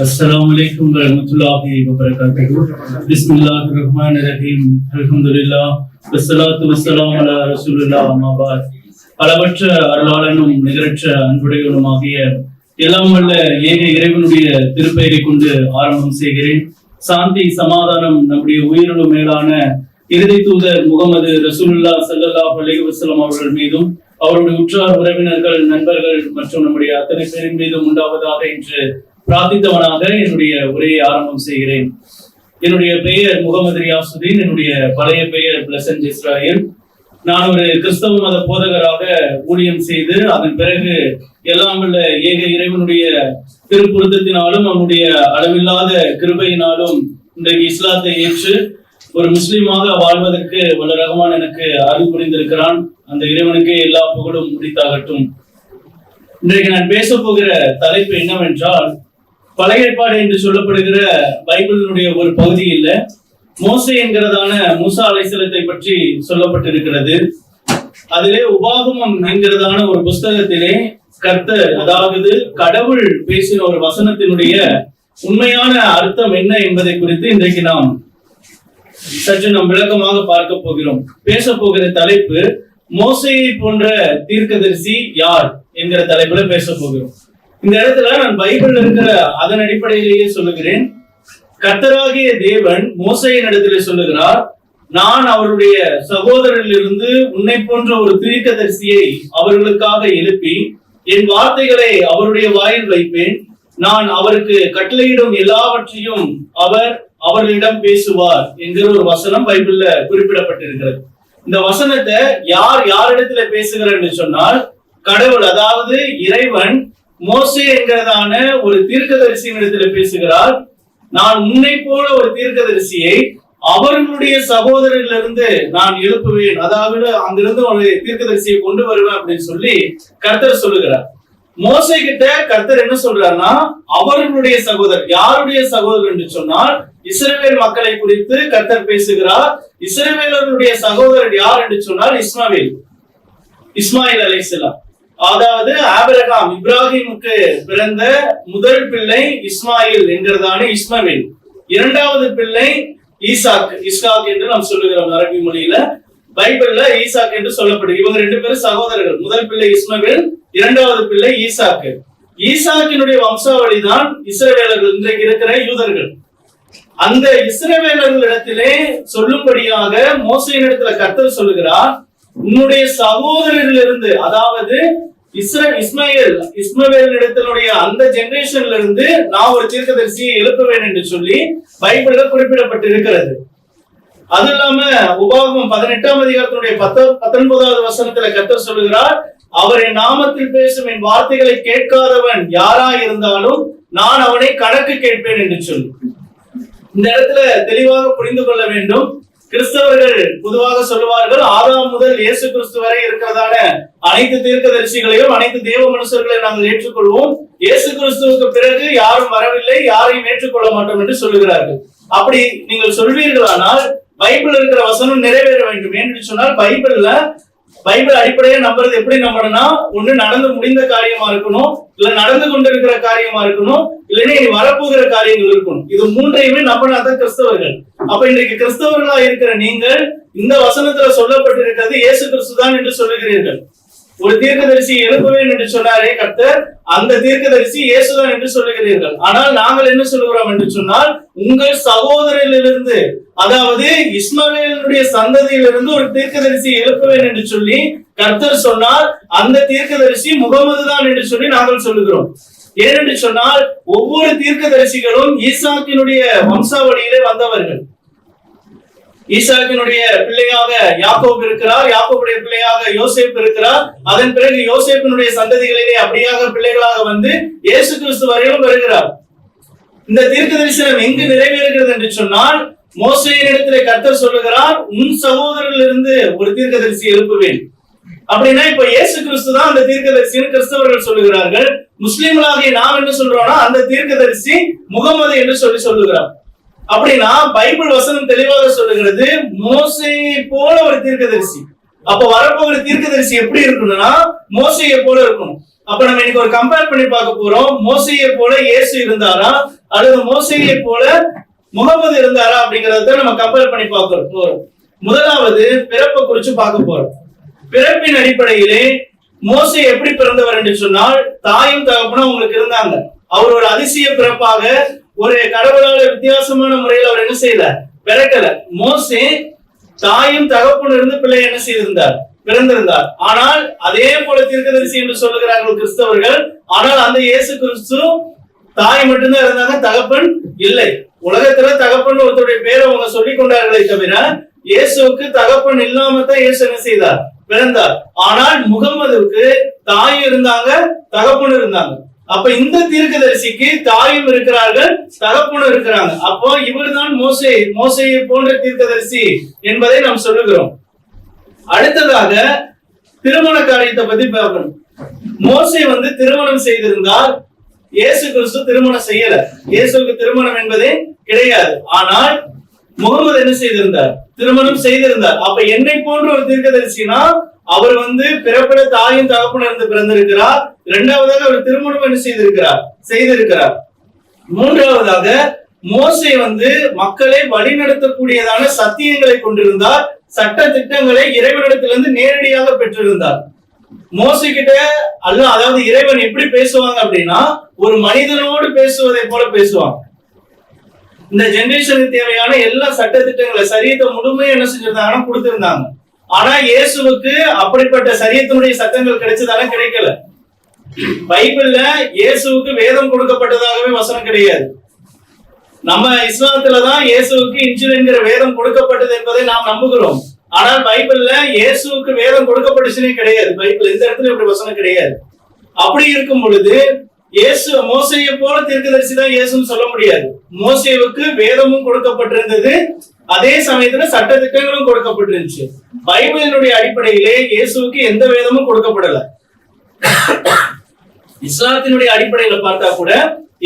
Assalamualaikum warahmatullahi wabarakatuh. Bismillahirrahmanirrahim. Alhamdulillah. Wassalatu wassalamu ala rasulillah amma ba'd. அளவற்ற அருளாளனும் நிகரற்ற அன்புடையவனுமாகிய எல்லாம் வல்ல ஏக இறைவனுடைய திருப்பெயரை கொண்டு ஆரம்பம் செய்கிறேன். சாந்தி சமாதானம் நம்முடைய உயிரினும் மேலான இறுதி தூதர் முகமது ரசூலுல்லாஹ் ஸல்லல்லாஹு அலைஹி வஸல்லம் அவர்கள் மீதும் அவருடைய உற்றார் உறவினர்கள் நண்பர்கள் மற்றும் நம்முடைய அத்தனை பேரின் மீதும் உண்டாவதாக என்று பிரார்த்தித்தவனாக என்னுடைய உரையை ஆரம்பம் செய்கிறேன். என்னுடைய பெயர் முகமது ரியாசுதீன். என்னுடைய பழைய பெயர் பிளசன்ட் இஸ்ராயல். நான் ஒரு கிறிஸ்தவ மத போதகராக ஊழியம் செய்து அதன் பிறகு எல்லாம் உள்ள ஏக இறைவனுடைய திருப்புருத்தத்தினாலும் அவனுடைய அளவில்லாத கிருபையினாலும் இன்றைக்கு இஸ்லாத்தை ஏற்று ஒரு முஸ்லீமாக வாழ்வதற்கு வல்ல ரஹ்மான் எனக்கு அருள் புரிந்திருக்கிறான். அந்த இறைவனுக்கே எல்லா புகழும் முடித்தாகட்டும். இன்றைக்கு நான் பேச போகிற தலைப்பு என்னவென்றால், பழைய ஏற்பாடு என்று சொல்லப்படுகிற பைபிளினுடைய ஒரு பகுதியில் மோசே என்கிறதான மூசா அலைஹிஸ்ஸலாத்தை பற்றி சொல்லப்பட்டிருக்கிறது. அதிலே உபாகமம் என்கிறதான ஒரு புஸ்தகத்திலே கர்த்தர், அதாவது கடவுள் பேசின ஒரு வசனத்தினுடைய உண்மையான அர்த்தம் என்ன என்பதை குறித்து இன்றைக்கு நாம் சற்று நாம் விளக்கமாக பார்க்க போகிறோம். பேச போகிற தலைப்பு மோசேயை போன்ற தீர்க்கதரிசி யார் என்கிற தலைப்புல பேச போகிறோம். இந்த இடத்துல நான் பைபிள்ல இருக்கிற அதன் அடிப்படையிலேயே சொல்லுகிறேன். கர்த்தராகிய தேவன் மோசேயின் இடத்துல சொல்லுகிறார், நான் அவருடைய சகோதரரிலிருந்து உன்னை போன்ற ஒரு தீர்க்கதரிசியை அவர்களுக்காக எழுப்பி என் வார்த்தைகளை அவருடைய வாயில் வைப்பேன். நான் அவருக்கு கட்டளையிடும் எல்லாவற்றையும் அவர் அவர்களிடம் பேசுவார் என்கிற ஒரு வசனம் பைபிள்ல குறிப்பிடப்பட்டிருக்கிறது. இந்த வசனத்தை யாரிடத்துல பேசுகிறார் என்று சொன்னால், கடவுள், அதாவது இறைவன் மோசே என்கிறதான ஒரு தீர்க்கதரிசியின் இடத்துல பேசுகிறார். நான் உன்னை போல ஒரு தீர்க்கதரிசியை அவர்களுடைய சகோதரரிலிருந்து நான் எழுப்புவேன், அதாவது அங்கிருந்து ஒரு தீர்க்கதரிசியை கொண்டு வருவேன் அப்படின்னு சொல்லி கர்த்தர் சொல்லுகிறார். மோசே கிட்ட கர்த்தர் என்ன சொல்றாருன்னா, அவர்களுடைய சகோதரர். யாருடைய சகோதரர் என்று சொன்னால் இஸ்ரவேல் மக்களை குறித்து கர்த்தர் பேசுகிறார். இஸ்ரவேலருடைய சகோதரர் யார் என்று சொன்னால் இஸ்மாயில் அலைஹிஸ்ஸலாம். அதாவது ஆபிரகாம், இப்ராஹிமுக்கு பிறந்த முதல் பிள்ளை இஸ்மாயில் என்கிறதான இஸ்மவேல். இரண்டாவது பிள்ளை இஸ்காக் என்று நாம் சொல்லுகிறோம் அரபி மொழியில. பைபிள்ல ஈசாக் என்று சொல்லப்படுது. இவங்க ரெண்டு பேரும் சகோதரர்கள். முதல் பிள்ளை இஸ்மவேல், இரண்டாவது பிள்ளை ஈசாக்கு. ஈசாக்கினுடைய வம்சாவளிதான் இஸ்ரவேலர்கள், இன்றைக்கு இருக்கிற யூதர்கள். அந்த இஸ்ரவேலர்களிடத்திலே சொல்லும்படியாக மோசேயின் இடத்துல கர்த்தர் சொல்லுகிறார், உன்னுடைய சகோதரரிலிருந்து, அதாவது இஸ்மவேல் இடத்தினுடைய அந்த ஜெனரேஷன்ல இருந்து நான் ஒரு தீர்க்கதரிசியை எழுப்புவேன் என்று சொல்லி பைபிள்ல குறிப்பிடப்பட்டிருக்கிறது. அது இல்லாம உபாகமம் 18ஆம் அதிகாரத்தினுடைய 19வது வசனத்துல கர்த்தர் சொல்லுகிறார், அவர் என் நாமத்தில் பேசும் என் வார்த்தைகளை கேட்காதவன் யாரா இருந்தாலும் நான் அவனை கணக்கு கேட்பேன் என்று சொல்லி. இந்த இடத்துல தெளிவாக புரிந்து கொள்ள வேண்டும். கிறிஸ்தவர்கள் பொதுவாக சொல்லுவார்கள், ஆதாம் முதல் இயேசு கிறிஸ்து வரை இருக்கிறதான அனைத்து தீர்க்கதரிசிகளையும் அனைத்து தேவ மனுஷர்களையும் நாங்கள் ஏற்றுக்கொள்வோம். இயேசு கிறிஸ்துவுக்கு பிறகு யாரும் வரவில்லை, யாரையும் ஏற்றுக்கொள்ள மாட்டோம் என்று சொல்லுகிறார்கள். அப்படி நீங்கள் சொல்வீர்களானால் பைபிள் இருக்கிற வசனம் நிறைவேற வேண்டும். என்று சொன்னால் பைபிள் அடிப்படையை நம்புறது எப்படி நம்பணும்னா, ஒண்ணு நடந்து முடிந்த காரியமா இருக்கணும், இல்ல நடந்து கொண்டிருக்கிற காரியமா இருக்கணும், இல்லைன்னா இனி வரப்போகிற காரியங்கள் இருக்கணும். இது மூன்றையுமே நம்பினாதான் கிறிஸ்தவர்கள். அப்ப இன்றைக்கு கிறிஸ்தவர்களா இருக்கிற நீங்கள் இந்த வசனத்துல சொல்லப்பட்டிருக்கிறது இயேசு கிறிஸ்து தான் என்று சொல்லுகிறீர்கள். ஒரு தீர்க்கதரிசி எழுப்புவேன் என்று சொன்னாரே கர்த்தர், அந்த தீர்க்கதரிசி இயேசுதான் என்று சொல்லுகிறீர்கள். ஆனால் நாங்கள் என்ன சொல்லுகிறோம் என்று சொன்னால், உங்கள் சகோதரிலிருந்து, அதாவது இஸ்மவேலுடைய சந்ததியிலிருந்து ஒரு தீர்க்கதரிசி எழுப்புவேன் என்று சொல்லி கர்த்தர் சொன்னார். அந்த தீர்க்கதரிசி முகமது தான் என்று சொல்லி நாங்கள் சொல்லுகிறோம். ஏனென்று சொன்னால் ஒவ்வொரு தீர்க்கதரிசிகளும் ஈசாக்கினுடைய வம்சாவளியிலே வந்தவர்கள். ஈசாக்கினுடைய பிள்ளையாக யாக்கோப் இருக்கிறார், யாக்கோபுடைய பிள்ளையாக யோசேப் இருக்கிறார். அதன் பிறகு யோசேப்பினுடைய சந்ததிகளிலே அப்படியாக பிள்ளைகளாக வந்து இயேசு கிறிஸ்து வரையிலும் வருகிறார். இந்த தீர்க்க தரிசனம் எங்கு நிறைவேறுகிறது என்று சொன்னால், மோசேயின் இடத்திலே கர்த்தர் சொல்லுகிறார், உன் சகோதரரிலிருந்து ஒரு தீர்க்கதரிசி எழுப்புவேன். அப்படின்னா இப்ப இயேசு கிறிஸ்து தான் அந்த தீர்க்கதரிசின்னு கிறிஸ்தவர்கள் சொல்லுகிறார்கள். முஸ்லிம்களாகிய நாம் என்ன சொல்றோம்னா, அந்த தீர்க்கதரிசி முகமது என்று சொல்லுகிறார். அப்படின்னா பைபிள் வசனம் தெளிவாக சொல்லுகிறது, மோசேயை போல ஒரு தீர்க்கதரிசி. அப்ப வரப்போகிற தீர்க்கதரிசி எப்படி இருக்கணும்னா மோசேயை போல இருக்கணும். அப்ப நம்ம இன்னைக்கு ஒரு கம்பேர் பண்ணி பார்க்க போறோம். மோசேயை போல இயேசு இருந்தாரா, அல்லது மோசேயை போல முகமது இருந்தாரா அப்படிங்கறத நம்ம கம்பேர் பண்ணி பார்க்க போறோம். முதலாவது பிறப்பை குறிச்சு பார்க்க போறோம். பிறப்பின் அடிப்படையிலே மோசே எப்படி பிறந்தவர் என்று சொன்னால், தாயும் தகப்பனும் உங்களுக்கு இருந்தாங்க. அவர் ஒரு அதிசய பிறப்பாக ஒரு கடவுளால வித்தியாசமான முறையில் அவர் என்ன செய்யல, பிறக்கல. மோசே தாயும் தகப்பனும் இருந்து பிள்ளை என்ன செய்திருந்தார், பிறந்திருந்தார். ஆனால் அதே போல தீர்க்கதரிசி என்று சொல்லுகிறார்கள் கிறிஸ்தவர்கள். ஆனால் அந்த இயேசு கிறிஸ்து தாய் மட்டும்தான் இருந்தாங்க, தகப்பன் இல்லை. உலகத்துல தகப்பன் ஒருத்தருடைய பேரை அவங்க சொல்லிக் கொண்டார்களே தவிர இயேசுக்கு தகப்பன் இல்லாம தான் இயேசு என்ன செய்தார், பிறந்தார். ஆனால் முகம்மதுவுக்கு தாயும் இருந்தாங்க, தகப்பனும் இருந்தாங்க. அப்ப இந்த தீர்க்கதரிசிக்கு தாயும் இருக்கிறார்கள், தகப்பனும் இருக்கிறாங்க. அப்போ இவர்தான் மோசேயை போன்ற தீர்க்கதரிசி என்பதை நாம் சொல்லுகிறோம். அடுத்ததாக திருமண காரியத்தை பத்தி பார்க்கணும். மோசே திருமணம் செய்திருந்தால் இயேசு கிறிஸ்து திருமணம் செய்யல. இயேசுக்கு திருமணம் என்பதே கிடையாது. ஆனால் முகமது என்ன செய்திருந்தார், திருமணம் செய்திருந்தார். அப்ப என்னை போன்ற ஒரு தீர்க்கதரிசினா அவர் பிறப்பிட தாயும் தகப்பனும் இருந்து பிறந்திருக்கிறார். இரண்டாவதாக அவர் திருமணம் என்ன செய்திருக்கிறார். மூன்றாவதாக மோசே மக்களை வழிநடத்தக்கூடியதான சத்தியங்களை கொண்டிருந்தார். சட்ட திட்டங்களை இறைவனிடத்திலிருந்து நேரடியாக பெற்றிருந்தார். மோசே கிட்ட அதாவது இறைவன் எப்படி பேசுவாங்க அப்படின்னா, ஒரு மனிதனோடு பேசுவதை போல பேசுவாங்க. இந்த ஜெனரேஷனுக்கு தேவையான எல்லா சட்ட திட்டங்களை சரியத்தை முழுமையா என்ன செஞ்சிருந்தாங்கன்னா கொடுத்திருந்தாங்க. ஆனா இயேசுவுக்கு அப்படிப்பட்ட சரியத்தினுடைய சட்டங்கள் கிடைச்சதால கிடைக்கல. பைபிள்ல இயேசுவுக்கு வேதம் கொடுக்கப்பட்டதாகவே வசனம் கிடையாது. நம்ம இஸ்லாத்துலதான் இயேசுவுக்கு இன்ஜில் என்கிற வேதம் கொடுக்கப்பட்டது என்பதை நாம் நம்புகிறோம். ஆனால் பைபிள்ல இயேசுவுக்கு வேதம் கொடுக்கப்பட்டுச்சுன்னே கிடையாது. பைபிள் எந்த இடத்துல இப்படி வசனம் கிடையாது. அப்படி இருக்கும் பொழுது இயேசு மோசேயை போல தீர்க்கதரிசி தான் இயேசுன்னு சொல்ல முடியாது. மோசேவுக்கு வேதமும் கொடுக்கப்பட்டிருந்தது, அதே சமயத்துல சட்ட திட்டங்களும் கொடுக்கப்பட்டிருந்துச்சு. பைபிளினுடைய அடிப்படையிலே இயேசுவுக்கு எந்த வேதமும் கொடுக்கப்படல. இஸ்லாத்தினுடைய அடிப்படையில பார்த்தா கூட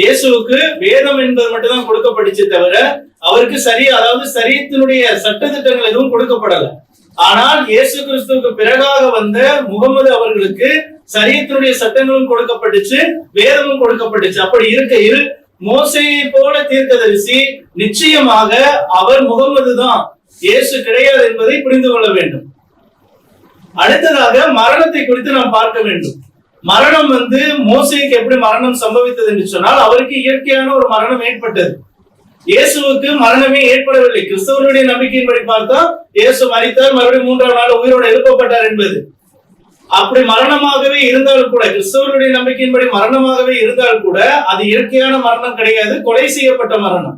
இயேசுவுக்கு வேதம் என்பது மட்டும்தான் கொடுக்கப்பட்டுச்சு தவிர அவருக்கு அதாவது சரியத்தினுடைய சட்ட திட்டங்கள் எதுவும் கொடுக்கப்படல. ஆனால் இயேசு கிறிஸ்துவுக்கு பிறகாக வந்த முகமது அவர்களுக்கு சரியத்தினுடைய சட்டங்களும் கொடுக்கப்பட்டுச்சு, வேதமும் கொடுக்கப்பட்டுச்சு. அப்படி இருக்கையில் மோசேயை போல தீர்க்கதரிசி நிச்சயமாக அவர் முகமது தான், இயேசு கிடையாது என்பதை புரிந்து கொள்ள வேண்டும். அடுத்ததாக மரணத்தை குறித்து நாம் பார்க்க வேண்டும். மரணம் மோசேக்கு எப்படி மரணம் சம்பவித்தது என்று சொன்னால், அவருக்கு இயற்கையான ஒரு மரணம் ஏற்பட்டது. இயேசுவுக்கு மரணமே ஏற்படவில்லை. கிறிஸ்தவனுடைய நம்பிக்கையின்படி பார்த்தா இயேசு மரித்தார், மறுபடியும் மூன்றாம் நாள் உயிரோடு எழுப்பப்பட்டார் என்பது. அப்படி மரணமாகவே இருந்தாலும் கூட, கிறிஸ்தவனுடைய நம்பிக்கையின்படி மரணமாகவே இருந்தால் கூட அது இயற்கையான மரணம் கிடையாது, கொலை செய்யப்பட்ட மரணம்.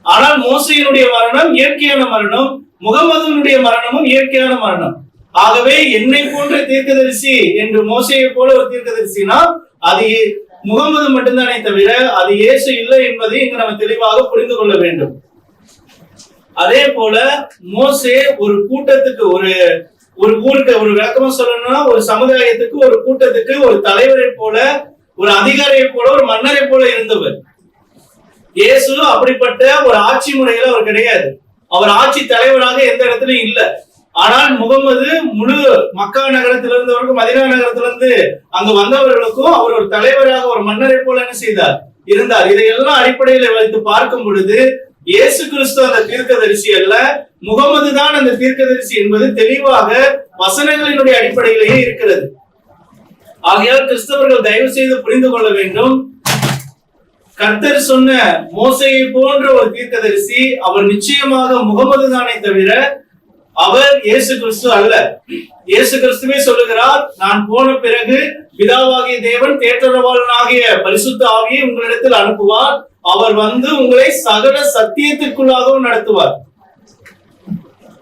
ஆனால் மோசேயினுடைய மரணம் இயற்கையான மரணம், முகமதுனுடைய மரணமும் இயற்கையான மரணம். ஆகவே என்னை போன்ற தீர்க்கதரிசி என்று மோசேயை போல ஒரு தீர்க்கதரிசினா அது முகமது மட்டும்தானே தவிர அது இயேசு இல்லை என்பதை இங்கு நம்ம தெளிவாக புரிந்து கொள்ள வேண்டும். அதே போல மோசே ஒரு கூட்டத்துக்கு ஒரு ஊருக்கு ஒரு விளக்கமா சொல்லணும்னா, ஒரு சமுதாயத்துக்கு, ஒரு கூட்டத்துக்கு ஒரு தலைவரை போல, ஒரு அதிகாரியை போல, ஒரு மன்னரை போல இருந்தவர். இயேசு அப்படிப்பட்ட ஒரு ஆட்சி முறையில அவர் கிடையாது. அவர் ஆட்சி தலைவராக எந்த இடத்துலயும் இல்லை. ஆனால் முகமது முழு மக்கா நகரத்திலிருந்தவருக்கும் மதீனா நகரத்திலிருந்து அங்கு வந்தவர்களுக்கும் அவர் ஒரு தலைவராக, ஒரு மன்னரை போல என்ன செய்தார், இருந்தார். இதையெல்லாம் அடிப்படையில் வைத்து பார்க்கும் பொழுது இயேசு கிறிஸ்து அந்த தீர்க்கதரிசி அல்ல, முகமது தான் அந்த தீர்க்கதரிசி என்பது தெளிவாக வசனங்களினுடைய அடிப்படையிலேயே இருக்கிறது. ஆகையால் கிறிஸ்தவர்கள் தயவு செய்து புரிந்து கொள்ள வேண்டும். கர்த்தர் சொன்ன மோசேயை போன்ற ஒரு தீர்க்கதரிசி அவர் நிச்சயமாக முகமது தானே தவிர அவர் இயேசு கிறிஸ்து அல்ல. இயேசு கிறிஸ்துவே சொல்லுகிறார், நான் போன பிறகு பிதாவாகிய தேவன் தேற்றரவாளனாகிய பரிசுத்த ஆவியை உங்களிடத்தில் அனுப்புவார். அவர் உங்களை சகல சத்தியத்திற்குள்ளாகவும் நடத்துவார்.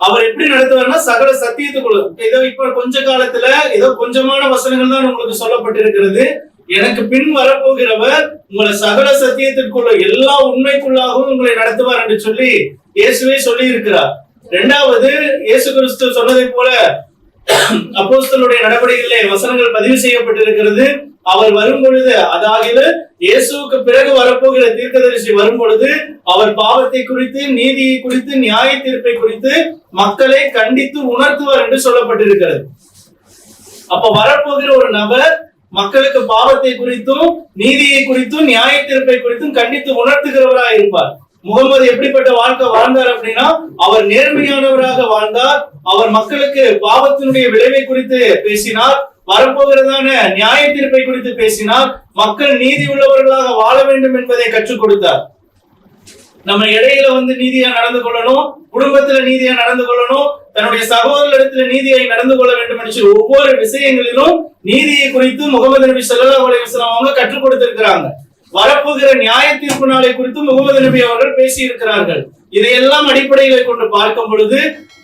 அவர் எப்படி நடத்துவார்னா சகல சத்தியத்துக்குள்ள. ஏதோ இப்ப கொஞ்ச காலத்துல ஏதோ கொஞ்சமான வசனங்கள் தான் உங்களுக்கு சொல்லப்பட்டிருக்கிறது. எனக்கு பின் வரப்போகிறவர் உங்களை சகல சத்தியத்திற்குள்ள எல்லா உண்மைக்குள்ளாகவும் உங்களை நடத்துவார் என்று சொல்லி இயேசுவே சொல்லி இருக்கிறார். இரண்டாவது, இயேசு கிறிஸ்து சொன்னதை போல அப்போஸ்தலருடைய நடவடிக்கைகளிலே வசனங்கள் பதிவு செய்யப்பட்டிருக்கிறது. அவர் வரும் பொழுது, அதாவது இயேசுவுக்கு பிறகு வரப்போகிற தீர்க்கதரிசி வரும் பொழுது அவர் பாவத்தை குறித்து, நீதியை குறித்து, நியாய தீர்ப்பை குறித்து மக்களை கண்டித்து உணர்த்துவார் என்று சொல்லப்பட்டிருக்கிறது. அப்ப வரப்போகிற ஒரு நபர் மக்களுக்கு பாவத்தை குறித்தும் நீதியை குறித்தும் நியாய தீர்ப்பை குறித்தும் கண்டித்து உணர்த்துகிறவராக இருப்பார். முகமது எப்படிப்பட்ட வாழ்க்கை வாழ்ந்தார் அப்படின்னா, அவர் நேர்மையானவராக வாழ்ந்தார். அவர் மக்களுக்கு பாவத்தினுடைய விளைவை குறித்து பேசினார், வரப்போகிறதான நியாய தீர்ப்பை குறித்து பேசினார், மக்கள் நீதி உள்ளவர்களாக வாழ வேண்டும் என்பதை கற்றுக் கொடுத்தார். நம்ம இடையில நீதியா நடந்து கொள்ளணும், குடும்பத்துல நீதியா நடந்து கொள்ளணும், தன்னுடைய சகோதரரிடத்துல நீதியை நடந்து கொள்ள வேண்டும் என்று ஒவ்வொரு விஷயங்களிலும் நீதியை குறித்து முகமது நபி ஸல்லல்லாஹு அலைஹி வஸல்லம் அவங்க கற்றுக் கொடுத்திருக்கிறாங்க. வரப்போகிற நியாய தீர்ப்பு நாளை குறித்து முகமது நபி அவர்கள் பேசி இருக்கிறார்கள். இதையெல்லாம் அடிப்படைகளை கொண்டு பார்க்கும் பொழுது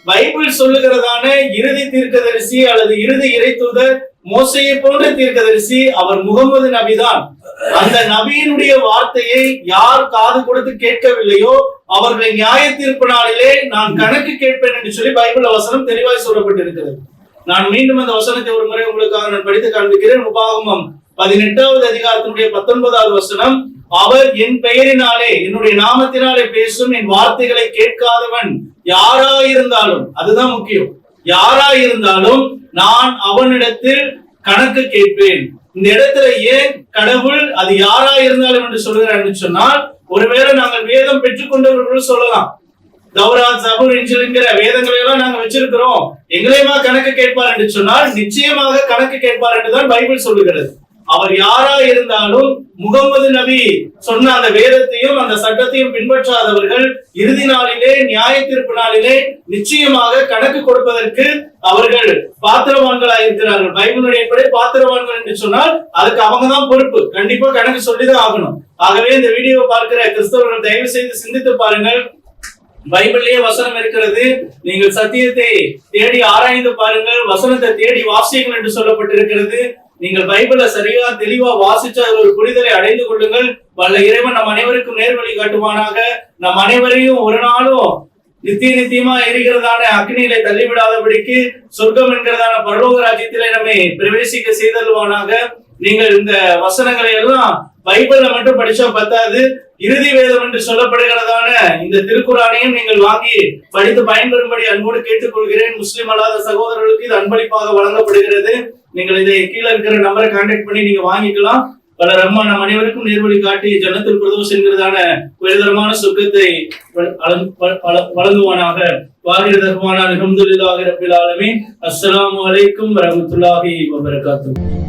பைபிள் சொல்லுகிறதான இறுதி தீர்க்கதரிசி அல்லது இறுதி இறைத்தூதர் மோசையை போன்ற தீர்க்கதரிசி அவர் முகமது நபிதான். அந்த நபியினுடைய வார்த்தையை யார் காது கொடுத்து கேட்கவில்லையோ அவர்களை நியாய தீர்ப்பு நாளிலே நான் கணக்கு கேட்பேன் என்று சொல்லி பைபிள் வசனம் தெளிவாய் சொல்லப்பட்டிருக்கிறது. நான் மீண்டும் அந்த வசனத்தை ஒரு முறை உங்களுக்காக நான் படித்து காண்பிக்கிறேன். உபாகமம் 18வது அதிகாரத்தினுடைய 19வது வசனம், அவர் என் பெயரினாலே என்னுடைய நாமத்தினாலே பேசும் என் வார்த்தைகளை கேட்காதவன் யாராயிருந்தாலும், அதுதான் முக்கியம், யாராயிருந்தாலும் நான் அவனிடத்தில் கணக்கு கேட்பேன். இந்த இடத்துல ஏன் கடவுள் அது யாரா இருந்தாலும் என்று சொல்கிறார் என்று சொன்னால், ஒருவேளை நாங்கள் வேதம் பெற்றுக்கொண்டவர்கள் சொல்லலாம், தௌராத் ஜபூர் என்கிற வேதங்களை எல்லாம் நாங்க வச்சிருக்கிறோம், எங்களையுமா கணக்கு கேட்பார் என்று சொன்னால் நிச்சயமாக கணக்கு கேட்பார் என்றுதான் பைபிள் சொல்லுகிறது. அவர் யாரா இருந்தாலும் முகமது நபி சொன்ன அந்த வேதத்தையும் அந்த சட்டத்தையும் பின்பற்றாதவர்கள் இறுதி நாளிலே நியாய தீர்ப்பு நாளிலே நிச்சயமாக கணக்கு கொடுப்பதற்கு அவர்கள் பாத்திரவான்களாக இருக்கிறார்கள். பைபிளுடைய பாத்திரவான்கள் என்று சொன்னால் அதுக்கு அவங்க தான் பொறுப்பு, கண்டிப்பா கணக்கு சொல்லிதான் ஆகணும். ஆகவே இந்த வீடியோவை பார்க்கிற கிறிஸ்தவர்கள் தயவு செய்து சிந்தித்து பாருங்கள். பைபிள்லயே வசனம் இருக்கிறது, நீங்கள் சத்தியத்தை தேடி ஆராய்ந்து பாருங்கள், வசனத்தை தேடி வாசியுங்கள் என்று சொல்லப்பட்டிருக்கிறது. நீங்கள் பைபிளை சரியா தெளிவா வாசிச்சு அதில் ஒரு புரிதலை அடைந்து கொள்ளுங்கள். வல்ல இறைவன் நம் அனைவருக்கும் நேர்வழி காட்டுவானாக. நம் அனைவரையும் ஒரு நாளும் நித்தியமா எரிகிறதான அக்னியிலே தள்ளிவிடாதபடிக்கு சொர்க்கம் என்கிறதான பரலோக ராஜ்யத்திலே நம்மை பிரவேசிக்க செய்தல்வானாக. நீங்கள் இந்த வசனங்களை எல்லாம் பைபிள்ல மட்டும் படிச்சா பத்தாது, இறுதி வேதம் என்று சொல்லப்படுகிறதான இந்த திருக்குறானையும் நீங்கள் வாங்கி படித்து பயன்பெறும்படி அன்போடு கேட்டுக்கொள்கிறேன். முஸ்லிம் அல்லாத சகோதரர்களுக்கு இது அன்பளிப்பாக வழங்கப்படுகிறது. நீங்கள் இதை கீழே இருக்கிற நம்பரை கான்டாக்ட் பண்ணி நீங்க வாங்கிக்கலாம். பல ரஹ்மான் நம் அனைவருக்கும் நேர்வழி காட்டி ஜன்னத்துல் ஃபிர்தௌஸ் என்கிறதான உயர்தரமான சொர்க்கத்தை வழங்குவானாக. வாஹிர் தஹ்வானா அல்ஹம்துலில்லாஹி ரப்பில் ஆலமீன். அஸ்ஸலாமு அலைக்கும் வரஹ்மத்துல்லாஹி வபரகாத்துஹு.